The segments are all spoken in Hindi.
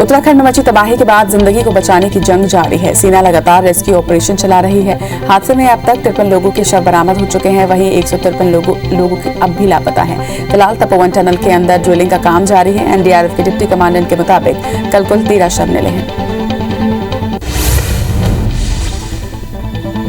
उत्तराखंड में मची तबाही के बाद जिंदगी को बचाने की जंग जारी है। सेना लगातार रेस्क्यू ऑपरेशन चला रही है। हादसे में अब तक 53 लोगों के शव बरामद हो चुके हैं। वहीं 153 लोगों अब भी लापता हैं। फिलहाल तपोवन टनल के अंदर ड्रिलिंग का काम जारी है। एनडीआरएफ के डिप्टी कमांडेंट के मुताबिक कल कुल 13 शव मिले हैं।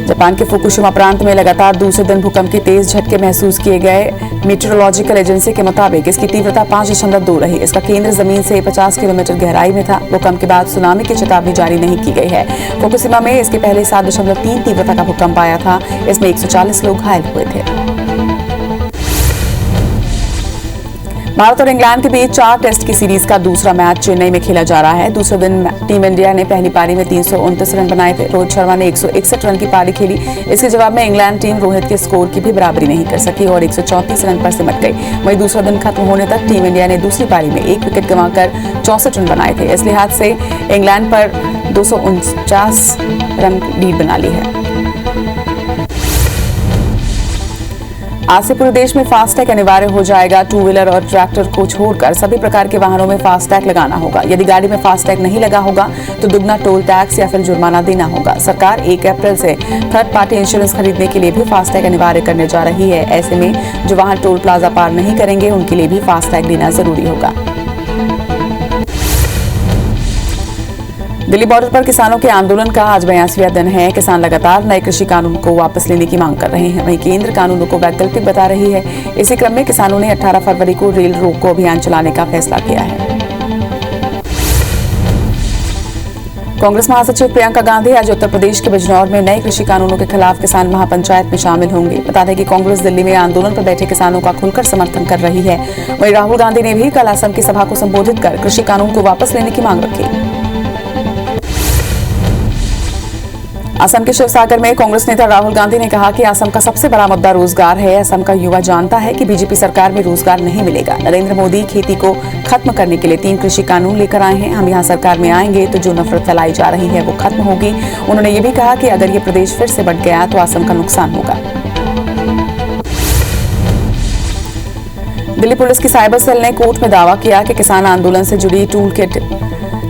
जापान के फुकुशिमा प्रांत में लगातार दूसरे दिन भूकंप के तेज झटके महसूस किए गए। मीटरोलॉजिकल एजेंसी के मुताबिक इसकी तीव्रता 5.2 रही। इसका केंद्र जमीन से 50 किलोमीटर गहराई में था। भूकंप के बाद सुनामी की चेतावनी जारी नहीं की गई है। फुकुशिमा में इसके पहले 7.3 तीव्रता का भूकंप आया था। इसमें 140 लोग घायल हुए थे। भारत और इंग्लैंड के बीच 4 टेस्ट की सीरीज का दूसरा मैच चेन्नई में खेला जा रहा है। दूसरे दिन टीम इंडिया ने पहली पारी में 329 रन बनाए थे। रोहित शर्मा ने 161 रन की पारी खेली। इसके जवाब में इंग्लैंड टीम रोहित के स्कोर की भी बराबरी नहीं कर सकी और 134 रन पर सिमट गई। वहीं दूसरा दिन खत्म होने तक टीम इंडिया ने दूसरी पारी में 1 विकेट गंवाकर 64 रन बनाए थे। इस लिहाज से इंग्लैंड पर 249 रन लीड बना ली है। आज से पूरे देश में फास्टैग अनिवार्य हो जाएगा। 2 व्हीलर और ट्रैक्टर को छोड़कर सभी प्रकार के वाहनों में फास्टैग लगाना होगा। यदि गाड़ी में फास्टैग नहीं लगा होगा तो दुगना टोल टैक्स या फिर जुर्माना देना होगा। सरकार 1 अप्रैल से थर्ड पार्टी इंश्योरेंस खरीदने के लिए भी फास्टैग अनिवार्य करने जा रही है। ऐसे में जो वाहन टोल प्लाजा पार नहीं करेंगे उनके लिए भी फास्टैग लेना जरूरी होगा। दिल्ली बॉर्डर पर किसानों के आंदोलन का आज 82वां दिन है। किसान लगातार नए कृषि कानून को वापस लेने की मांग कर रहे हैं। वहीं केंद्र कानूनों को वैकल्पिक बता रही है। इसी क्रम में किसानों ने 18 फरवरी को रेल रोको अभियान चलाने का फैसला किया है। कांग्रेस महासचिव प्रियंका गांधी आज उत्तर प्रदेश के बिजनौर में नए कृषि कानूनों के खिलाफ किसान महापंचायत में शामिल होंगे। बता दें कि कांग्रेस दिल्ली में आंदोलन पर बैठे किसानों का खुलकर समर्थन कर रही है। वहीं राहुल गांधी ने भी कल असम की सभा को संबोधित कर कृषि कानून को वापस लेने की मांग रखी। असम के शिवसागर में कांग्रेस नेता राहुल गांधी ने कहा कि असम का सबसे बड़ा मुद्दा रोजगार है। असम का युवा जानता है कि बीजेपी सरकार में रोजगार नहीं मिलेगा। नरेंद्र मोदी खेती को खत्म करने के लिए 3 कृषि कानून लेकर आए हैं। हम यहां सरकार में आएंगे तो जो नफरत फैलाई जा रही है वो खत्म होगी। उन्होंने ये भी कहा कि अगर ये प्रदेश फिर से बढ़ गया तो असम का नुकसान होगा। दिल्ली पुलिस की साइबर सेल ने कोर्ट में दावा किया कि किसान आंदोलन से जुड़ी टूल किट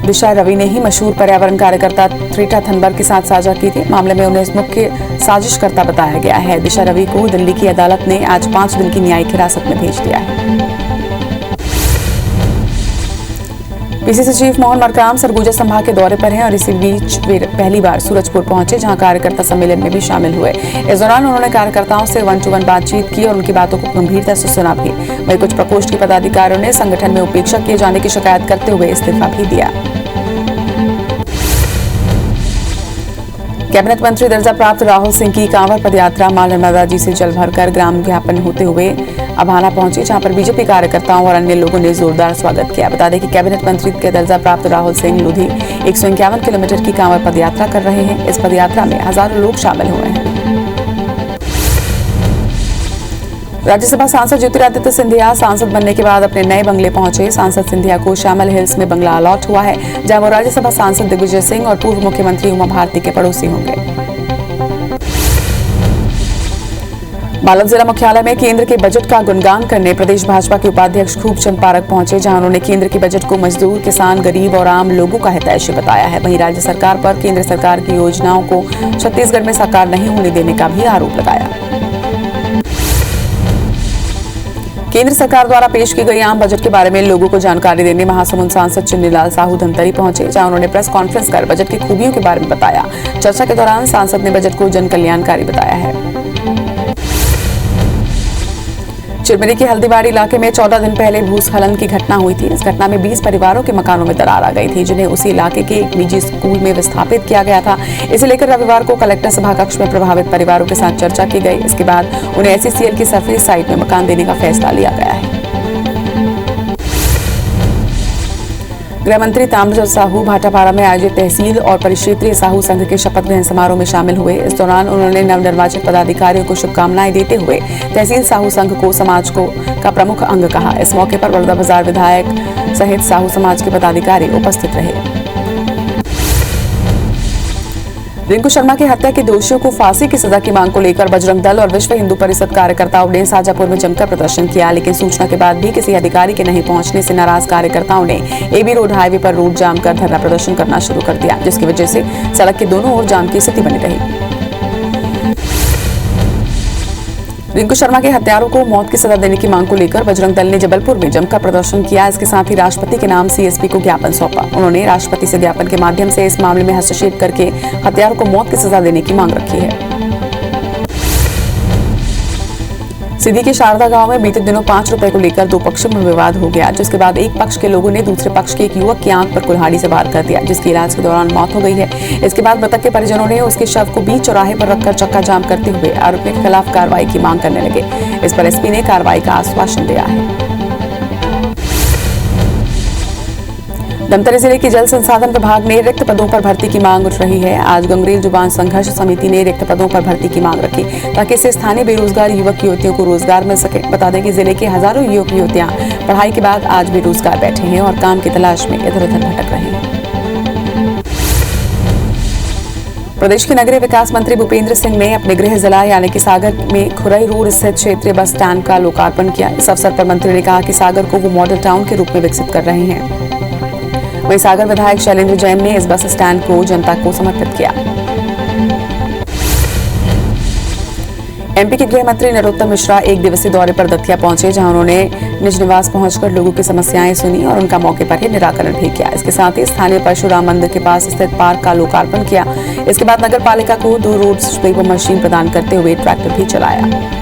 दिशा रवि ने ही मशहूर पर्यावरण कार्यकर्ता त्रिटा थनबर के साथ साझा की थी। मामले में उन्हें मुख्य साजिशकर्ता बताया गया है। दिशा रवि को दिल्ली की अदालत ने आज 5 दिन की न्यायिक हिरासत में भेज दिया है। पीसीसी चीफ मोहन मरकाम सरगुजा संभाग के दौरे पर हैं और इसी बीच वे पहली बार सूरजपुर पहुंचे, जहां कार्यकर्ता सम्मेलन में भी शामिल हुए। इस दौरान उन्होंने कार्यकर्ताओं से 1-to-1 बातचीत की और उनकी बातों को गंभीरता से सुना भी। वहीं कुछ प्रकोष्ठ के पदाधिकारियों ने संगठन में उपेक्षा किए जाने की शिकायत करते हुए इस्तीफा भी दिया। कैबिनेट मंत्री दर्जा प्राप्त राहुल सिंह की कांवड़ पदयात्रा मां नर्मदा जी से जल भरकर ग्राम ज्ञापन होते हुए अभाना पहुंची, जहां पर बीजेपी कार्यकर्ताओं और अन्य लोगों ने जोरदार स्वागत किया। बता दें कि कैबिनेट मंत्री के दर्जा प्राप्त राहुल सिंह लुधी 151 किलोमीटर की कांवड़ पदयात्रा कर रहे हैं। इस पदयात्रा में हजारों लोग शामिल हुए हैं। राज्यसभा सांसद ज्योतिरादित्य सिंधिया सांसद बनने के बाद अपने नए बंगले पहुंचे। सांसद सिंधिया को श्यामल हिल्स में बंगला अलॉट हुआ है, जहां वो राज्यसभा सांसद दिग्विजय सिंह और पूर्व मुख्यमंत्री उमा भारती के पड़ोसी होंगे। बालोद जिला मुख्यालय में केंद्र के बजट का गुणगान करने प्रदेश भाजपा के उपाध्यक्ष खूबचंद पारक पहुंचे, जहां उन्होंने केंद्र के बजट को मजदूर, किसान, गरीब और आम लोगों का हितैषी बताया है। वहीं राज्य सरकार पर केंद्र सरकार की योजनाओं को छत्तीसगढ़ में साकार नहीं होने देने का भी आरोप लगाया। केंद्र सरकार द्वारा पेश की गई आम बजट के बारे में लोगों को जानकारी देने महासमुंद सांसद चुन्नीलाल साहू धमतरी पहुंचे, जहां उन्होंने प्रेस कॉन्फ्रेंस कर बजट की खूबियों के बारे में बताया। चर्चा के दौरान सांसद ने बजट को जन कल्याणकारी बताया है। चिरमिरी के हल्दीबाड़ी इलाके में 14 दिन पहले भूस्खलन की घटना हुई थी। इस घटना में 20 परिवारों के मकानों में दरार आ गई थी, जिन्हें उसी इलाके के एक निजी स्कूल में विस्थापित किया गया था। इसे लेकर रविवार को कलेक्टर सभाकक्ष में प्रभावित परिवारों के साथ चर्चा की गई। इसके बाद उन्हें SECL की सरफेस साइट में मकान देने का फैसला लिया गया है। गृह मंत्री ताम्रध्वज साहू भाटापारा में आयोजित तहसील और परिक्षेत्रीय साहू संघ के शपथ ग्रहण समारोह में शामिल हुए। इस दौरान उन्होंने नवनिर्वाचित पदाधिकारियों को शुभकामनाएं देते हुए तहसील साहू संघ को समाज का प्रमुख अंग कहा। इस मौके पर बलौदाबाजार विधायक सहित साहू समाज के पदाधिकारी उपस्थित रहे। रिंकू शर्मा की हत्या के दोषियों को फांसी की सजा की मांग को लेकर बजरंग दल और विश्व हिंदू परिषद कार्यकर्ताओं ने शाजापुर में जमकर प्रदर्शन किया, लेकिन सूचना के बाद भी किसी अधिकारी के नहीं पहुंचने से नाराज कार्यकर्ताओं ने एबी रोड हाईवे पर रोड जाम कर धरना प्रदर्शन करना शुरू कर दिया, जिसकी वजह से सड़क के दोनों ओर जाम की स्थिति बनी रही। रिंकू शर्मा के हत्यारों को मौत की सजा देने की मांग को लेकर बजरंग दल ने जबलपुर में जमकर प्रदर्शन किया। इसके साथ ही राष्ट्रपति के नाम सीएसपी को ज्ञापन सौंपा। उन्होंने राष्ट्रपति से ज्ञापन के माध्यम से इस मामले में हस्तक्षेप करके हत्यारों को मौत की सजा देने की मांग रखी है। सीधी के शारदा गांव में बीते दिनों 5 रुपए को लेकर दो पक्षों में विवाद हो गया, जिसके बाद एक पक्ष के लोगों ने दूसरे पक्ष के एक युवक की आंख पर कुल्हाड़ी से वार कर दिया, जिसकी इलाज के दौरान मौत हो गई है। इसके बाद मृतक के परिजनों ने उसके शव को बीच चौराहे पर रखकर चक्का जाम करते हुए आरोपी के खिलाफ कार्रवाई की मांग करने लगे। इस पर एसपी ने कार्रवाई का आश्वासन दिया है। धमतरी जिले के जल संसाधन विभाग में रिक्त पदों पर भर्ती की मांग उठ रही है। आज गंगरेल जुबान संघर्ष समिति ने रिक्त पदों पर भर्ती की मांग रखी, ताकि इससे स्थानीय बेरोजगार युवक युवतियों को रोजगार मिल सके। बता दें कि जिले के हजारों युवक युवतियां पढ़ाई के बाद आज बेरोजगार बैठे हैं और काम की तलाश में इधर उधर भटक रहे हैं। प्रदेश के नगरीय विकास मंत्री भूपेंद्र सिंह ने अपने गृह जिला यानी कि सागर में खुरई रोड स्थित क्षेत्रीय बस स्टैंड का लोकार्पण किया। इस अवसर पर मंत्री ने कहा कि सागर को वो मॉडल टाउन के रूप में विकसित कर रहे हैं। वहीं सागर विधायक शैलेंद्र जैन ने इस बस स्टैंड को जनता को समर्पित किया। एमपी के गृह मंत्री नरोत्तम मिश्रा एक दिवसीय दौरे पर दतिया पहुंचे, जहां उन्होंने निज निवास पहुंचकर लोगों की समस्याएं सुनी और उनका मौके पर ही निराकरण भी किया। इसके साथ ही स्थानीय परशुराम मंदिर के पास स्थित पार्क का लोकार्पण किया। इसके बाद नगर पालिका को 2 रोड स्वीपर मशीन प्रदान करते हुए ट्रैक्टर भी चलाया।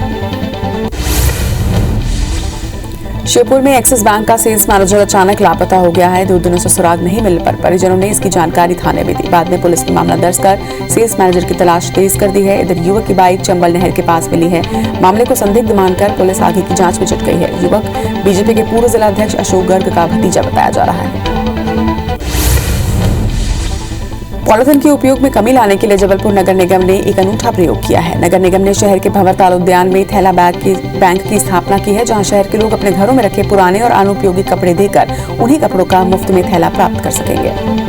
शिवपुर में एक्सिस बैंक का सेल्स मैनेजर अचानक लापता हो गया है। 2 दिनों से सुराग नहीं मिलने पर परिजनों ने इसकी जानकारी थाने में दी। बाद में पुलिस ने मामला दर्ज कर सेल्स मैनेजर की तलाश तेज कर दी है। इधर युवक की बाइक चंबल नहर के पास मिली है। मामले को संदिग्ध मानकर पुलिस आगे की जांच में जुट गई है। युवक बीजेपी के पूर्व जिलाध्यक्ष अशोक गर्ग का भतीजा बताया जा रहा है। पॉलिथीन के उपयोग में कमी लाने के लिए जबलपुर नगर निगम ने एक अनूठा प्रयोग किया है। नगर निगम ने शहर के भंवर ताल उद्यान में थैला बैंक की स्थापना की है, जहां शहर के लोग अपने घरों में रखे पुराने और अनुपयोगी कपड़े देकर उन्हीं कपड़ों का मुफ्त में थैला प्राप्त कर सकेंगे।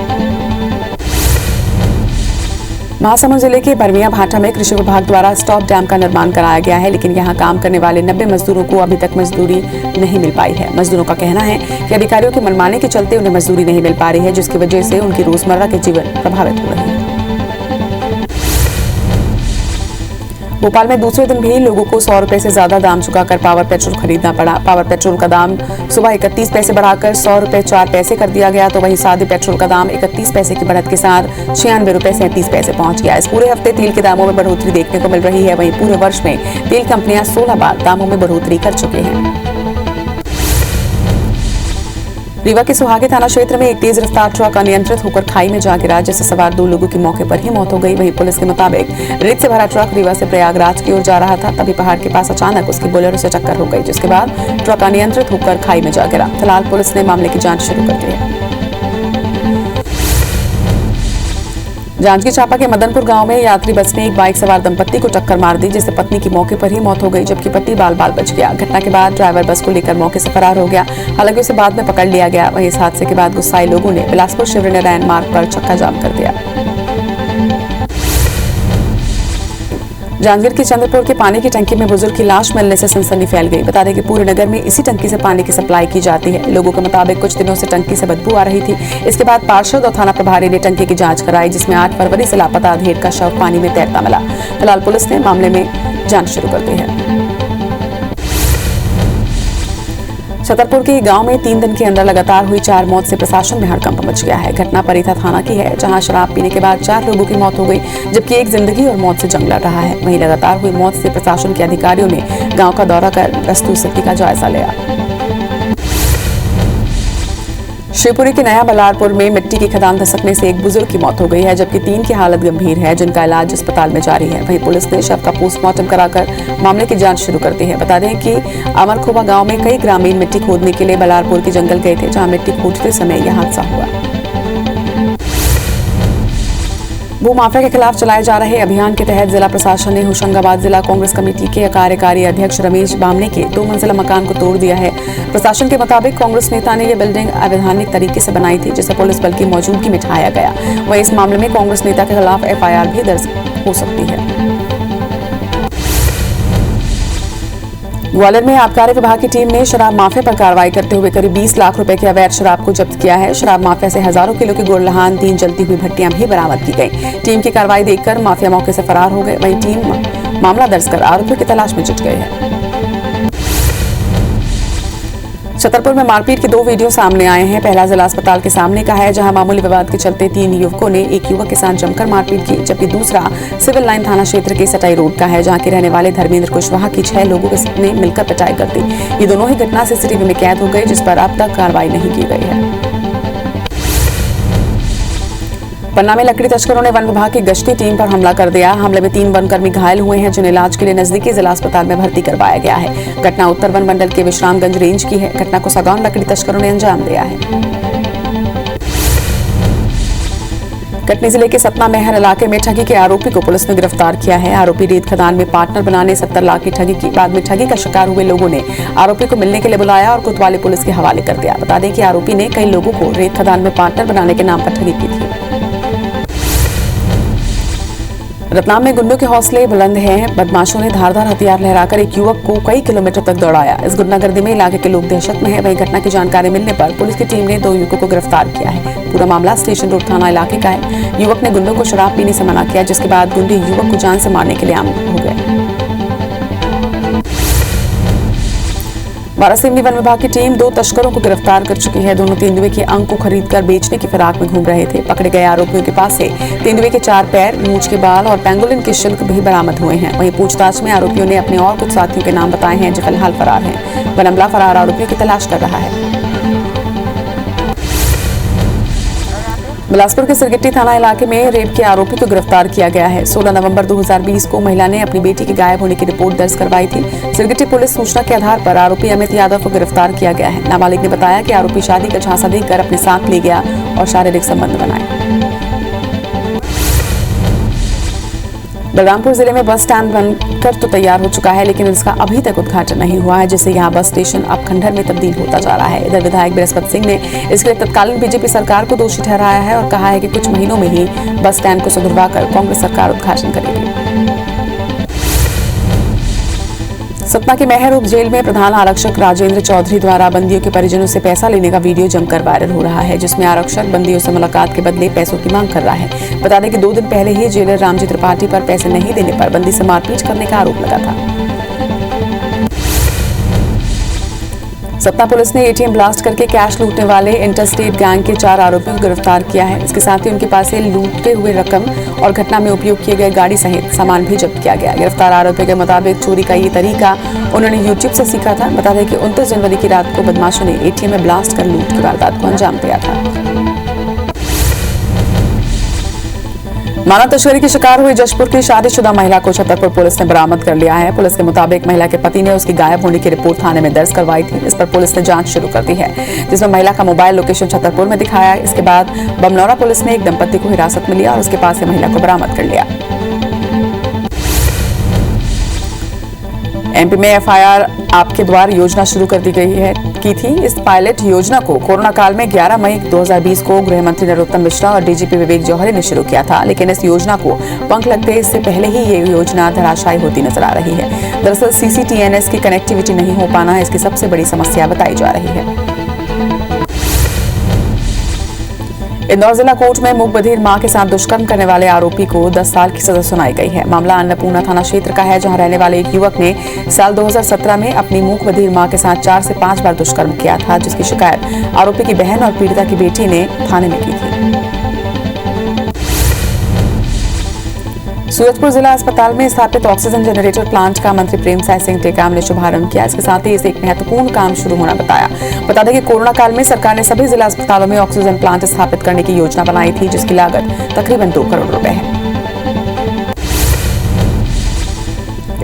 महासमुंद जिले के बरमिया भाटा में कृषि विभाग द्वारा स्टॉप डैम का निर्माण कराया गया है, लेकिन यहां काम करने वाले 90 मजदूरों को अभी तक मजदूरी नहीं मिल पाई है। मजदूरों का कहना है कि अधिकारियों के मनमाने के चलते उन्हें मजदूरी नहीं मिल पा रही है, जिसकी वजह से उनकी रोजमर्रा के जीवन प्रभावित हो रहे हैं। भोपाल में दूसरे दिन भी लोगों को 100 रुपए से ज्यादा दाम चुकाकर पावर पेट्रोल खरीदना पड़ा। पावर पेट्रोल का दाम सुबह 31 पैसे बढ़ाकर 100 रुपए 4 पैसे कर दिया गया, तो वहीं सादे पेट्रोल का दाम 31 पैसे की बढ़त के साथ 96 रुपए 37 पैसे पहुंच गया। इस पूरे हफ्ते तेल के दामों में बढ़ोतरी देखने को मिल रही है। वहीं पूरे वर्ष में तेल कंपनियां 16 बार दामों में बढ़ोतरी कर चुके हैं। रीवा के सुहागे थाना क्षेत्र में एक तेज रफ्तार ट्रक अनियंत्रित होकर खाई में जा गिरा, जिससे सवार 2 लोगों की मौके पर ही मौत हो गई। वहीं पुलिस के मुताबिक रेत से भरा ट्रक रीवा से प्रयागराज की ओर जा रहा था, तभी पहाड़ के पास अचानक उसकी बोलेरो से टक्कर हो गई, जिसके बाद ट्रक अनियंत्रित होकर खाई में जा गिरा। फिलहाल पुलिस ने मामले की जांच शुरू कर दी है। जांजगीर चांपा के मदनपुर गांव में यात्री बस ने एक बाइक सवार दंपत्ति को टक्कर मार दी, जिससे पत्नी की मौके पर ही मौत हो गई, जबकि पति बाल बाल बच गया। घटना के बाद ड्राइवर बस को लेकर मौके से फरार हो गया। हालांकि उसे बाद में पकड़ लिया गया। वहीं इस हादसे के बाद गुस्साए लोगों ने बिलासपुर शिवरी नारायण मार्ग पर चक्का जाम कर दिया। जांजगीर के चंद्रपुर के पानी की टंकी में बुजुर्ग की लाश मिलने से सनसनी फैल गई। बता दें कि पूरे नगर में इसी टंकी से पानी की सप्लाई की जाती है। लोगों के मुताबिक कुछ दिनों से टंकी से बदबू आ रही थी। इसके बाद पार्षद और थाना प्रभारी ने टंकी की जांच कराई, जिसमें 8 फरवरी से लापता अधेड़ का शव पानी में तैरता मिला। फिलहाल पुलिस ने मामले में जांच शुरू कर दी है। छतरपुर के गांव में 3 दिन के अंदर लगातार हुई 4 मौत से प्रशासन में हड़कंप मच गया है। घटना परीथा थाना की है, जहां शराब पीने के बाद 4 लोगों की मौत हो गई, जबकि एक जिंदगी और मौत से जंग लड़ रहा है। वहीं लगातार हुई मौत से प्रशासन के अधिकारियों ने गांव का दौरा कर प्रस्तुत स्थिति का जायजा लिया। शिवपुरी के नया बल्लारपुर में मिट्टी की खदान धसकने से एक बुजुर्ग की मौत हो गई है, जबकि 3 की हालत गंभीर है, जिनका इलाज अस्पताल में जारी है। वहीं पुलिस ने शव का पोस्टमार्टम कराकर मामले की जांच शुरू कर दी है। बता दें कि अमरखोबा गांव में कई ग्रामीण मिट्टी खोदने के लिए बल्लारपुर के जंगल गए थे, जहां मिट्टी खोदते समय यह हादसा हुआ। भू माफिया के खिलाफ चलाए जा रहे अभियान के तहत जिला प्रशासन ने होशंगाबाद जिला कांग्रेस कमेटी के कार्यकारी अध्यक्ष रमेश बामने के 2 मंजिला मकान को तोड़ दिया है। प्रशासन के मुताबिक कांग्रेस नेता ने यह बिल्डिंग अवैधानिक तरीके से बनाई थी, जिसे पुलिस बल की मौजूदगी में ढाया गया। वहीं इस मामले में कांग्रेस नेता के खिलाफ FIR भी दर्ज हो सकती है। ग्वालियर में आबकारी विभाग की टीम ने शराब माफिया पर कार्रवाई करते हुए करीब 20 लाख रुपए की अवैध शराब को जब्त किया है। शराब माफिया से हजारों किलो की गुड़लहान, 3 जलती हुई भट्टियां भी बरामद की गई। टीम की कार्रवाई देखकर माफिया मौके से फरार हो गए। वहीं टीम मामला दर्ज कर आरोपियों की तलाश में जुट गई है। छतरपुर में मारपीट के 2 वीडियो सामने आए हैं। पहला जिला अस्पताल के सामने का है, जहां मामूली विवाद के चलते 3 युवकों ने एक युवक के साथ जमकर मारपीट की, जबकि दूसरा सिविल लाइन थाना क्षेत्र के सटाई रोड का है, जहां के रहने वाले धर्मेंद्र कुशवाहा की 6 लोगों ने मिलकर पिटाई कर दी। ये दोनों ही घटना CCTV में कैद हो गई, जिस पर अब तक कार्रवाई नहीं की गई है। पन्ना में लकड़ी तस्करों ने वन विभाग की गश्ती टीम पर हमला कर दिया। हमले में 3 वनकर्मी घायल हुए हैं, जिन्हें इलाज के लिए नजदीकी जिला अस्पताल में भर्ती करवाया गया है। घटना उत्तर वन मंडल के विश्रामगंज रेंज की है। घटना को सगौन लकड़ी तस्करों ने अंजाम दिया है। कटनी जिले के सतना मेहर इलाके में ठगी के आरोपी को पुलिस ने गिरफ्तार किया है। आरोपी रेत खदान में पार्टनर बनाने 70 लाख की ठगी की बाद में ठगी का शिकार हुए लोगों ने आरोपी को मिलने के लिए बुलाया और कोतवाली पुलिस के हवाले कर दिया। बता दें कि आरोपी ने कई लोगों को रेत खदान में पार्टनर बनाने के नाम पर ठगी की थी। रतलाम में गुंडों के हौसले बुलंद हैं। बदमाशों ने धारदार हथियार लहराकर एक युवक को कई किलोमीटर तक दौड़ाया। इस गुंडागर्दी में इलाके के लोग दहशत में हैं। वहीं घटना की जानकारी मिलने पर पुलिस की टीम ने 2 युवकों को गिरफ्तार किया है। पूरा मामला स्टेशन रोड थाना इलाके का है। युवक ने गुंडों को शराब पीने से मना किया, जिसके बाद गुंडे युवक को जान से मारने के लिए आमद हो गए। बारासिवनी वन विभाग की टीम 2 तस्करों को गिरफ्तार कर चुकी है। दोनों तेंदुए के अंक को खरीदकर बेचने की फिराक में घूम रहे थे। पकड़े गए आरोपियों के पास से तेंदुए के 4 पैर, मूंछ के बाल और पेंगोलिन के शिल्क भी बरामद हुए हैं। वहीं पूछताछ में आरोपियों ने अपने और कुछ साथियों के नाम बताए हैं, जो फिलहाल फरार हैं। वन अमला फरार आरोपियों की तलाश कर रहा है। बिलासपुर के सिरगिट्टी थाना इलाके में रेप के आरोपी को गिरफ्तार किया गया है। 16 नवंबर 2020 को महिला ने अपनी बेटी के गायब होने की रिपोर्ट दर्ज करवाई थी। सिरगिट्टी पुलिस सूचना के आधार पर आरोपी अमित यादव को गिरफ्तार किया गया है। नाबालिग ने बताया कि आरोपी शादी का झांसा देकर अपने साथ ले गया और शारीरिक संबंध बनाए। बलरामपुर जिले में बस स्टैंड बनकर तो तैयार हो चुका है, लेकिन इसका अभी तक उद्घाटन नहीं हुआ है, जिससे यहां बस स्टेशन अब खंडहर में तब्दील होता जा रहा है। इधर विधायक बृहस्पति सिंह ने इसके लिए तत्कालीन बीजेपी सरकार को दोषी ठहराया है और कहा है कि कुछ महीनों में ही बस स्टैंड को सुधरवाकर कांग्रेस सरकार उद्घाटन करेगी। सतना के मेहर उप जेल में प्रधान आरक्षक राजेंद्र चौधरी द्वारा बंदियों के परिजनों से पैसा लेने का वीडियो जमकर वायरल हो रहा है, जिसमें आरक्षक बंदियों से मुलाकात के बदले पैसों की मांग कर रहा है। बता दें कि 2 दिन पहले ही जेलर रामजी त्रिपाठी पर पैसे नहीं देने पर बंदी से मारपीट करने का आरोप लगा था। सतना पुलिस ने ATM ब्लास्ट करके कैश लूटने वाले इंटरस्टेट गैंग के 4 आरोपियों को गिरफ्तार किया है। इसके साथ ही उनके पास से लूटे हुए रकम और घटना में उपयोग किए गए गाड़ी सहित सामान भी जब्त किया गया। गिरफ्तार आरोपियों के मुताबिक चोरी का ये तरीका उन्होंने YouTube से सीखा था। बता दें कि 29 जनवरी की रात को बदमाशों ने ATM में ब्लास्ट कर लूट की वारदात को अंजाम दिया था। मानव तस्करी के शिकार हुई जशपुर की शादीशुदा महिला को छतरपुर पुलिस ने बरामद कर लिया है। पुलिस के मुताबिक महिला के पति ने उसकी गायब होने की रिपोर्ट थाने में दर्ज करवाई थी। इस पर पुलिस ने जांच शुरू कर दी है, जिसमें महिला का मोबाइल लोकेशन छतरपुर में दिखाया। इसके बाद बमनौरा पुलिस ने एक दंपति को हिरासत में लिया और उसके पास से महिला को बरामद कर लिया। MP में FIR आपके द्वार योजना शुरू कर दी गई की थी। इस पायलट योजना को कोरोना काल में 11 मई 2020 को गृह मंत्री नरोत्तम मिश्रा और DGP विवेक जौहरी ने शुरू किया था, लेकिन इस योजना को पंख लगते इससे पहले ही ये योजना धराशायी होती नजर आ रही है। दरअसल CCTNS की कनेक्टिविटी नहीं हो पाना इसकी सबसे बड़ी समस्या बताई जा रही है। इंदौर जिला कोर्ट में मूक बधिर मां के साथ दुष्कर्म करने वाले आरोपी को 10 साल की सजा सुनाई गई है। मामला अन्नपूर्णा थाना क्षेत्र का है, जहां रहने वाले एक युवक ने साल 2017 में अपनी मूक बधिर मां के साथ 4 से 5 बार दुष्कर्म किया था, जिसकी शिकायत आरोपी की बहन और पीड़िता की बेटी ने थाने में की थी। सूरजपुर जिला अस्पताल में स्थापित ऑक्सीजन जनरेटर प्लांट का मंत्री प्रेमसाय सिंह टेकाम ने शुभारंभ किया। इसके साथ ही इसे एक महत्वपूर्ण काम शुरू होना बताया। बता दें कि कोरोना काल में सरकार ने सभी जिला अस्पतालों में ऑक्सीजन प्लांट स्थापित करने की योजना बनाई थी, जिसकी लागत तकरीबन 2 करोड़ रुपए है।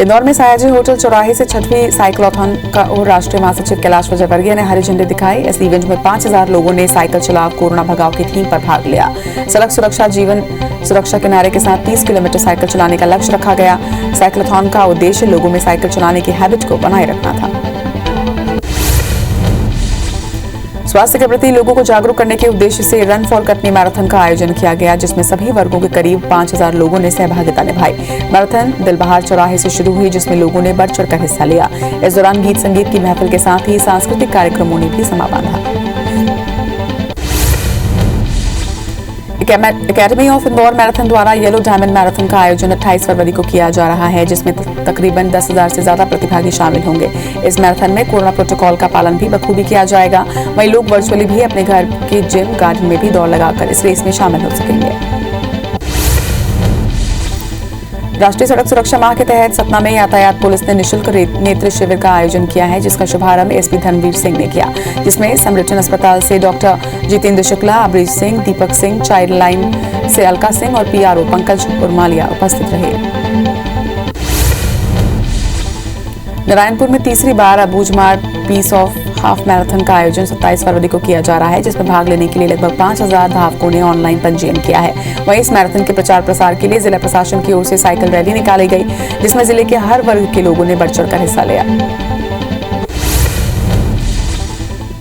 इंदौर में सयाजी होटल चौराहे से छठवीं साइक्लोथॉन का और राष्ट्रीय महासचिव कैलाश विजयवर्गीय ने हरी झंडी दिखाई। इस इवेंट में 5000 लोगों ने साइकिल चलाओ कोरोना भगाओ की थीम पर भाग लिया। सड़क सुरक्षा जीवन सुरक्षा के नारे के साथ 30 किलोमीटर साइकिल चलाने का लक्ष्य रखा गया। साइक्लोथॉन का उद्देश्य लोगों में साइकिल चलाने की हैबिट को बनाए रखना था। स्वास्थ्य के प्रति लोगों को जागरूक करने के उद्देश्य से रन फॉर कटनी मैराथन का आयोजन किया गया, जिसमें सभी वर्गों के करीब 5000 लोगों ने सहभागिता निभाई। मैराथन दिलबहार चौराहे से शुरू हुई, जिसमें लोगों ने बढ़ चढ़कर हिस्सा लिया। इस दौरान गीत संगीत की महफिल के साथ ही सांस्कृतिक कार्यक्रमों ने भी समा बांधा। एकेडमी ऑफ इंदौर मैराथन द्वारा येलो डायमंड मैराथन का आयोजन 28 फरवरी को किया जा रहा है, जिसमें तकरीबन 10,000 से ज्यादा प्रतिभागी शामिल होंगे। इस मैराथन में कोरोना प्रोटोकॉल का पालन भी बखूबी किया जाएगा। वहीं लोग वर्चुअली भी अपने घर के जिम गार्डन में भी दौड़ लगाकर इस रेस में शामिल हो सकेंगे। राष्ट्रीय सड़क सुरक्षा माह के तहत सतना में यातायात पुलिस ने निःशुल्क नेत्र शिविर का आयोजन किया है, जिसका शुभारंभ एसपी धर्मवीर सिंह ने किया, जिसमें समृद्धन अस्पताल से doctor Jitendra Shukla, अब्रीज Singh, Deepak Singh, child line से अलका सिंह और पीआरओ पंकज उर्मालिया उपस्थित रहे। नारायणपुर में तीसरी बार Abujhmarh peace of half marathon का आयोजन 27 फरवरी को किया जा रहा है, जिसमें भाग लेने के लिए लगभग 5000 धावकों ने ऑनलाइन पंजीयन किया है। वहीं इस मैराथन के प्रचार प्रसार के लिए जिला प्रशासन की ओर से साइकिल रैली निकाली गई, जिसमें जिले के हर वर्ग के लोगों ने बढ़ चढ़कर हिस्सा लिया।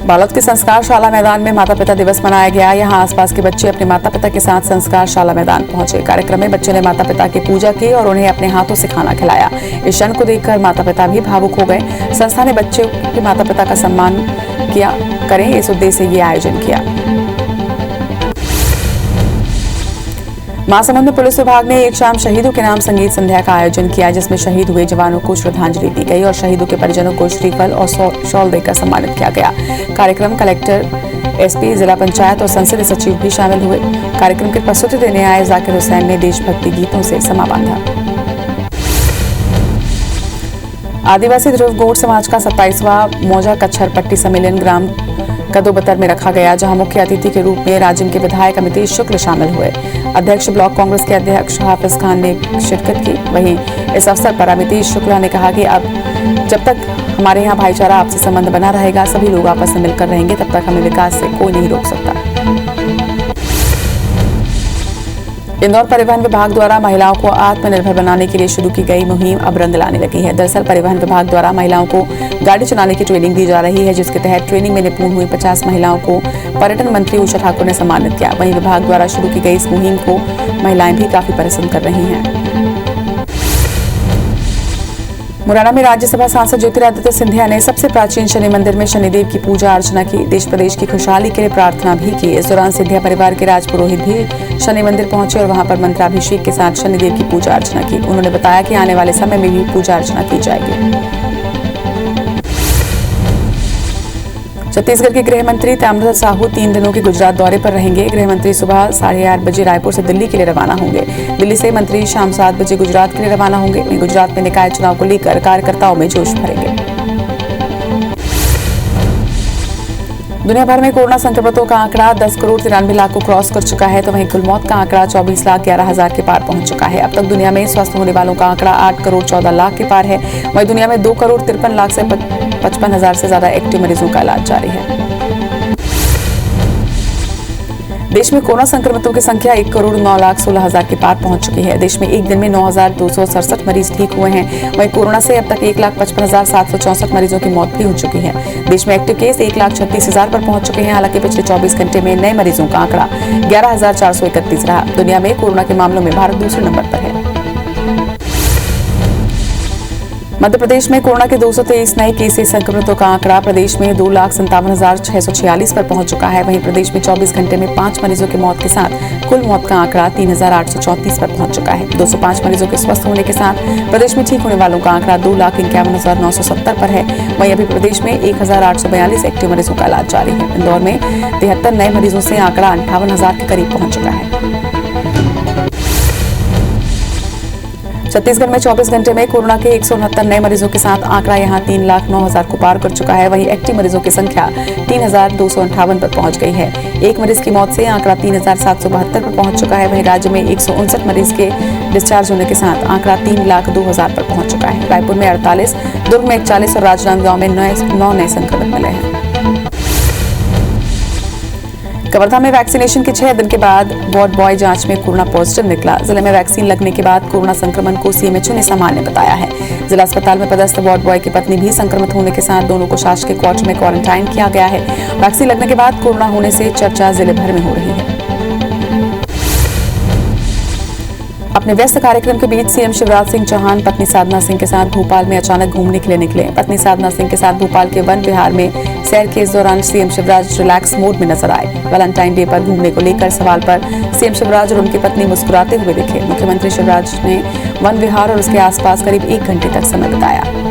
बालोद के संस्कार शाला मैदान में माता पिता दिवस मनाया गया। यहां आसपास के बच्चे अपने माता पिता के साथ संस्कार शाला मैदान पहुंचे। कार्यक्रम में बच्चों ने माता पिता की पूजा की और उन्हें अपने हाथों से खाना खिलाया। इस क्षण को देखकर माता पिता भी भावुक हो गए। संस्था ने बच्चों के माता पिता का सम्मान करें, इस उद्देश्य से ये आयोजन किया। महासमुंद में पुलिस विभाग ने एक शाम शहीदों के नाम संगीत संध्या का आयोजन किया, जिसमें शहीद हुए जवानों को श्रद्धांजलि दी गई और शहीदों के परिजनों को श्रीफल और शॉल देकर सम्मानित किया गया। कार्यक्रम कलेक्टर, एसपी, जिला पंचायत और संसदीय सचिव भी शामिल हुए। कार्यक्रम की प्रस्तुति देने आए जाकिर हुसैन ने देशभक्ति गीतों से समा बांधा। आदिवासी ध्रुव गौड़ समाज का 27वां मौजा कच्छर पट्टी सम्मेलन ग्राम कदोबतर में रखा गया, जहां मुख्य अतिथि के रूप में राज्य के विधायक अमितेश शुक्ल शामिल हुए। अध्यक्ष ब्लॉक कांग्रेस के अध्यक्ष हाफिज खान ने शिरकत की। वहीं इस अवसर पर अमितेश शुक्ला ने कहा कि अब जब तक हमारे यहाँ भाईचारा आपसी संबंध बना रहेगा, सभी लोग आपस में मिलकर रहेंगे, तब तक हमें विकास से कोई नहीं रोक सकता। इंदौर परिवहन विभाग द्वारा महिलाओं को आत्मनिर्भर बनाने के लिए शुरू की गई मुहिम अब रंग लाने लगी है। दरअसल परिवहन विभाग द्वारा महिलाओं को गाड़ी चलाने की ट्रेनिंग दी जा रही है, जिसके तहत ट्रेनिंग में निपुण हुई 50 महिलाओं को पर्यटन मंत्री उषा ठाकुर ने सम्मानित किया। वहीं विभाग द्वारा शुरू की गई इस मुहिम को महिलाएं भी काफी पसंद कर रही हैं। मुरैना में राज्यसभा सांसद ज्योतिरादित्य सिंधिया ने सबसे प्राचीन शनि मंदिर में शनिदेव की पूजा अर्चना की। देश प्रदेश की खुशहाली के लिए प्रार्थना भी की। इस दौरान सिंधिया परिवार के राजपुरोहित भी शनि मंदिर पहुंचे और वहां पर मंत्राभिषेक के साथ शनिदेव की पूजा अर्चना की। उन्होंने बताया कि आने वाले समय में भी पूजा अर्चना की जाएगी। छत्तीसगढ़ के गृह मंत्री ताम्रध्वज साहू 3 दिनों के गुजरात दौरे पर रहेंगे। गृह मंत्री सुबह 8:30 बजे रायपुर से दिल्ली के लिए रवाना होंगे। दिल्ली से मंत्री शाम 7 बजे गुजरात के लिए रवाना होंगे। वहीं गुजरात में निकाय चुनाव को लेकर कार्यकर्ताओं में जोश भरेंगे। दुनिया भर में कोरोना संक्रमितों का आंकड़ा 10 करोड़ 93 लाख को क्रॉस कर चुका है, तो वहीं कुल मौत का आंकड़ा 24 लाख 11 हजार के पार पहुंच चुका है। अब तक दुनिया में स्वस्थ होने वालों का आंकड़ा 8 करोड़ 14 लाख के पार है। वहीं दुनिया में 2 करोड़ 53 लाख से 55 हजार से ज्यादा एक्टिव मरीजों का इलाज जारी है। देश में कोरोना संक्रमितों की संख्या 1 करोड़ 9 लाख 16 हजार के पार पहुंच चुकी है। देश में एक दिन में 9,267 मरीज ठीक हुए हैं। वहीं कोरोना से अब तक 1,55,764 मरीजों की मौत भी हो चुकी है। देश में एक्टिव केस 1,36,000 पर पहुंच चुके हैं। हालांकि पिछले 24 घंटे में नए मरीजों का आंकड़ा 11,431 रहा। दुनिया में कोरोना के मामलों में भारत दूसरे नंबर पर है। मध्य प्रदेश में कोरोना के 223 नए केसेस संक्रमितों का आंकड़ा प्रदेश में 2,57,646 पर पहुंच चुका है। वहीं प्रदेश में 24 घंटे में 5 मरीजों की मौत के साथ कुल मौत का आंकड़ा 3,834 पर पहुंच चुका है। 205 मरीजों के स्वस्थ होने के साथ प्रदेश में ठीक होने वालों का आंकड़ा 2,51,970 पर है। वहीं अभी प्रदेश में 1,842 एक्टिव मरीजों का इलाज जारी है। इंदौर में 73 नए मरीजों से आंकड़ा 58,000 के करीब पहुंच चुका है। छत्तीसगढ़ में 24 घंटे में कोरोना के 169 नए मरीजों के साथ आंकड़ा यहां 3,09,000 को पार कर चुका है। वहीं एक्टिव मरीजों की संख्या 3,258 पर पहुंच गई है। एक मरीज की मौत से आंकड़ा 3,772 पर पहुंच चुका है। वहीं राज्य में 159 मरीज के डिस्चार्ज होने के साथ आंकड़ा 3,02,000 पर पहुंच चुका है। रायपुर में 48, दुर्ग में 41 और राजनांदगांव में 9 नए संक्रमित मिले हैं। कवर्धा में वैक्सीनेशन के 6 दिन के बाद वार्ड बॉय जांच में कोरोना पॉजिटिव निकला। जिले में वैक्सीन लगने के बाद कोरोना संक्रमण को सीएमएचओ ने सामान्य बताया है। जिला अस्पताल में पदस्थ वार्ड बॉय की पत्नी भी संक्रमित होने के साथ दोनों को शासकीय क्वार्टर में क्वारंटाइन किया गया है। वैक्सीन लगने के बाद कोरोना होने से चर्चा जिले भर में हो रही है। अपने व्यस्त कार्यक्रम के बीच सीएम शिवराज सिंह चौहान पत्नी साधना सिंह के साथ भोपाल में अचानक घूमने के लिए निकले। पत्नी साधना सिंह के साथ भोपाल के वन विहार में सैर के इस दौरान सीएम शिवराज रिलैक्स मोड में नजर आए। वैलेंटाइन डे पर घूमने को लेकर सवाल पर सीएम शिवराज और उनकी पत्नी मुस्कुराते हुए दिखे। मुख्यमंत्री शिवराज ने वन विहार और उसके आसपास करीब 1 घंटे तक समय बिताया।